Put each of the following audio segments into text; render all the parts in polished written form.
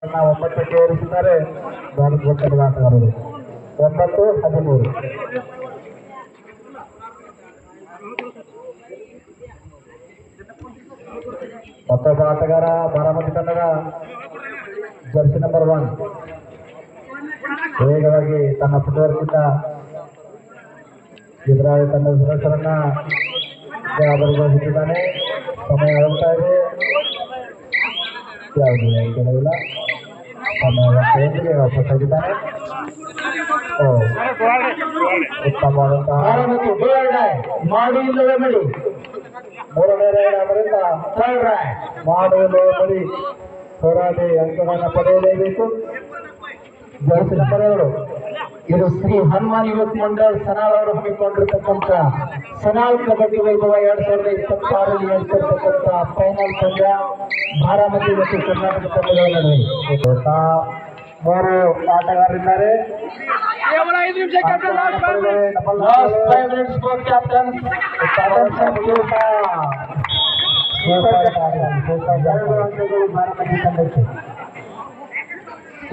9ಕ್ಕೆ ಏರಿಸಿದ್ದಾರೆ ಭಾರತ ಆಟಗಾರರು 9-13. ಮತ್ತೊಬ್ಬ ಆಟಗಾರ ಬಾರಾಮತಿ ತಂಡದ ಜರ್ಸಿ ನಂಬರ್ 1 ವೇಗವಾಗಿ ತನ್ನ ಫುಟ್ವರ್ಕಿಂದ ಎದುರಾಳಿ ತಂಡದ ಸದಸ್ಯರನ್ನ ಗಾಬರಿಗೊಳಿಸುತ್ತಿದ್ದಾನೆ. ಸಮಯ ಹೋಗ್ತಾ ಇದೆ, ಯಾವುದೇ ಗೆಲುವಿಲ್ಲ. ಸಮಯದೊಂದಿಗೆ ವಾಪಸ್ ಆಗಿದ್ದಾನೆ. ಉತ್ತಮವಾದಂತಹ ಮೂರನೇ ರೈಡ್ ಆದ್ದರಿಂದ ಮಾಡುವುದು ಬರೀ ಹೋರಾಡಿ ಅಂಕಗಳನ್ನು ಪಡೆಯಲೇಬೇಕು. ಜರ್ಸಿ ನಂಬರ್ 2 ಇದು ಶ್ರೀ ಹನುಮಾನ್ ಯುವಕ ಮಂಡಲ್ ಸನಾಳ್ ಅವರು ಹಮ್ಮಿಕೊಂಡಿರ್ತಕ್ಕಂಥ ಸನಾಳ್ ಕಬಡ್ಡಿ ವೈಭವ 2026 ನಡೆಸಿರ್ತಕ್ಕಂಥ ಫೈನಲ್ ಪಂದ್ಯ ಬಾರಾಮತಿ ಮತ್ತು ಕರ್ನಾಟಕ ತಂಡಗಳ ನಡುವೆ 3 ಆಟಗಾರರಿದ್ದಾರೆ. ಬಾರಾಮತಿ ತಂಡಕ್ಕೆ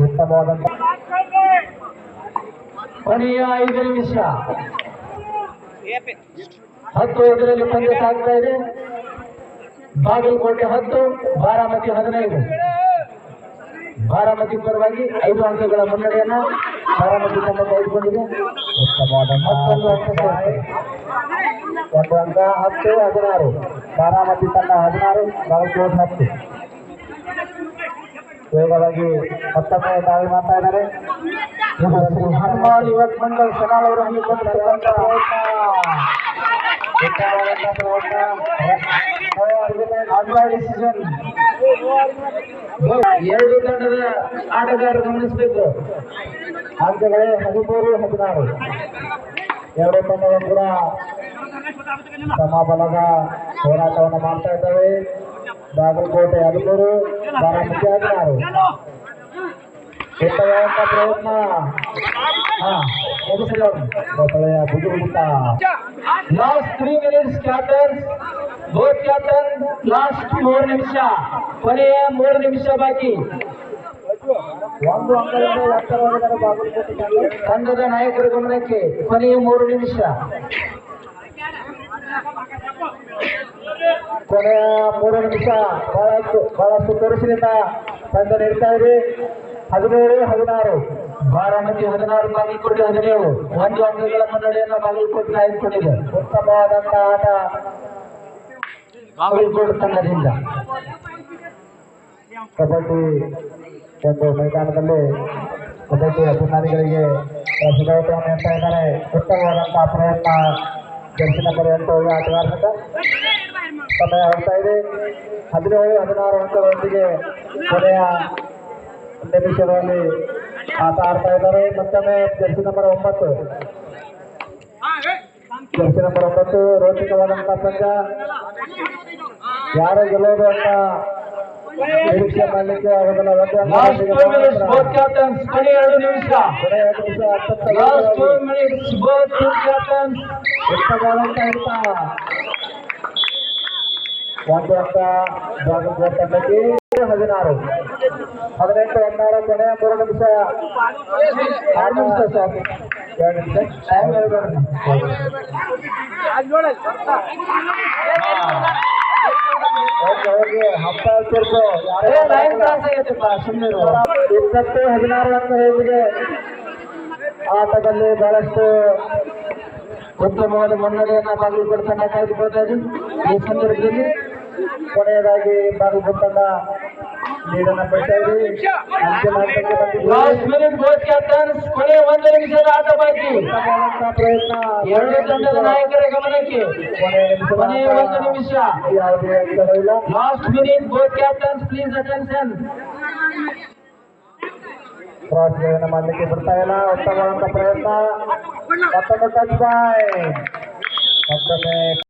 ಉತ್ತಮವಾದಂತ ಕೊನೆಯ 5 ನಿಮಿಷ 10 ಪಂದ್ಯ ಸಾಗ್ತಾ ಇದೆ. ಬಾಗಲಕೋಟೆ 10 ಬಾರಾಮತಿ 15. ಬಾರಾಮತಿ ಪರವಾಗಿ 5 ಅಂಕಗಳ ಮುನ್ನಡೆಯನ್ನ ಬಾರಾಮತಿ ತಂಡ ತೆಗೆದುಕೊಂಡಿದೆ. ಉತ್ತಮವಾದ ಮತ್ತೊಂದು ಅಂಕ 1 ಅಂಕ 10-16. ಬಾರಾಮತಿ ತಂಡ 16, ಬಾಗಲಕೋಟೆ 10. ವೇಗವಾಗಿ ಮತ್ತೊಮ್ಮೆ ದಾಳಿ ಮಾಡ್ತಾ ಇದ್ದಾರೆ. ಇದು ಶ್ರೀ ಹನುಮಾನ್ ಯುವಕ ಮಂಡಲ್ ಸನಾಳ್ ಅವರು ಹಮ್ಮಿಕೊಂಡಿರ್ತಕ್ಕಂಥ ಡಿಸಿಷನ್. 2 ತಂಡದ ಆಟಗಾರರು ಗಮನಿಸಬೇಕು. ಅಂಕಗಳೇ 13-16. 2 ತಂಡಗಳು ಕೂಡ ಸಮಬಲದ ಹೋರಾಟವನ್ನು ಮಾಡ್ತಾ ಇದ್ದಾವೆ. ಬಾಗಲಕೋಟೆ 13, ಬಾರಾಮತಿ 16. ಉತ್ತಮವಾದ ಪ್ರಯತ್ನ ಮೊದಲೆಯ ಬುಗಿಬಿಡಿತ. Last 3 minutes captains, both captain. Last 3 ನಿಮಿಷ, ಕೊನೆಯ 3 ನಿಮಿಷ ಬಾಕಿ. 1 ಅಂಕದಿಂದ ಎತ್ತರವಾಗಿದ್ದಾರೆ ಬಾಗಲಕೋಟೆ ತಂಡದ ನಾಯಕರ ಗಮನಕ್ಕೆ. ಕೊನೆಯ 3 ನಿಮಿಷ, ಕೊನೆಯ 3 ನಿಮಿಷ. ಬಹಳಷ್ಟು ತೋರಿಸಿನಿಂದ ತಂಡ ನೀಡ್ತಾ ಇದೆ. 17-16. ಬಾರಾಮತಿ 16, ಬಾಗಲಕೋಟೆ 17. 1 ಅಂಕಗಳ ಮುನ್ನಡೆಯನ್ನು ಬಾಗಲಕೋಟೆ ಆಯ್ದುಕೊಂಡಿದೆ. ಉತ್ತಮವಾದಂತಹ ಆಟ ಬಾಗಲಕೋಟೆ ತಂಡದಿಂದ. ಕಬಡ್ಡಿ ಒಂದು ಮೈದಾನದಲ್ಲಿ ಕಬಡ್ಡಿ ಅಭಿಮಾನಿಗಳಿಗೆ ಶುಭಾಶಯ ನೀಡ್ತಾ ಇದ್ದಾರೆ. ಉತ್ತಮವಾದಂತಹ ಪ್ರಯತ್ನ ಜರ್ಸಿ ನಂಬರ್ 8 ಆಟಗಾರರಿಂದ. ಸಮಯ ಹೋಗ್ತಾ ಇದೆ. 17-16 ಅಂಕಗಳೊಂದಿಗೆ ಕೊನೆಯ ನಿಮಿಷದಲ್ಲಿ ಆಟ ಆಡ್ತಾ ಇದ್ದಾರೆ. ಮತ್ತೊಮ್ಮೆ ಜರ್ಸಿ ನಂಬರ್ 9, ಜರ್ಸಿ ನಂಬರ್ 9 ರೋಚಕವಾದಂತಹ ಪಂದ್ಯ. ಯಾರು ಗೆಲ್ಲೋದು ಅಂತ ನಿರೀಕ್ಷೆ ಮಾಡಲಿಕ್ಕೆ ಆಗೋದಿಲ್ಲ. ಒಂದು ಅಂಕ ಬಾಗಲಕೋಟೆ ತಂಡಕ್ಕೆ. 16, 18-16. ಕೊನೆಯ 3 ನಿಮಿಷ, 6 ನಿಮಿಷ ಸಾಕು. 2 ನಿಮಿಷ ಟೈಮ್ ಹಬ್ಬ ಹಚ್ಚಿರ್ತು. 20-16 ಅಂಕ ಹೇಗೆ ಆಟದಲ್ಲಿ ಬಹಳಷ್ಟು ಉತ್ತಮವಾದ ಮುನ್ನಡೆಯನ್ನ ಬಾಗಲಕೋಟೆ ತಂಡ ಕಾಯ್ದುಕೊಳ್ತಾರೆ. ಈ ಸಂದರ್ಭದಲ್ಲಿ ಕೊನೆಯದಾಗಿ ಬಾಗಲಕೋಟೆ ತಂಡ ನೀಡನ್ನು ಪಡ್ತಾ ಇದೆ. ಅಂತಿಮ ಹಂತಕ್ಕೆ ಬಂದಿದೆ. ಕೊನೆಯ 1 ನಿಮಿಷದ ಆಟ ಬಾಕಿ. ಪ್ರಯತ್ನ 2 ತಂಡದ ನಾಯಕರ ಗಮನಕ್ಕೆ. ಕೊನೆಯ 1 ನಿಮಿಷ, ಯಾವುದೇ ಇಲ್ಲ. Last minute, both captains please attention. ಕ್ರಾಸ್ಗಳನ್ನು ಮಾಡಲಿಕ್ಕೆ ಬಿಡ್ತಾ ಇಲ್ಲ. ಉತ್ತಮವಾದಂತ ಪ್ರಯತ್ನ. ಮತ್ತೊಂದು ಟಚ್ ಬಾಯ್. ಮತ್ತೊಮ್ಮೆ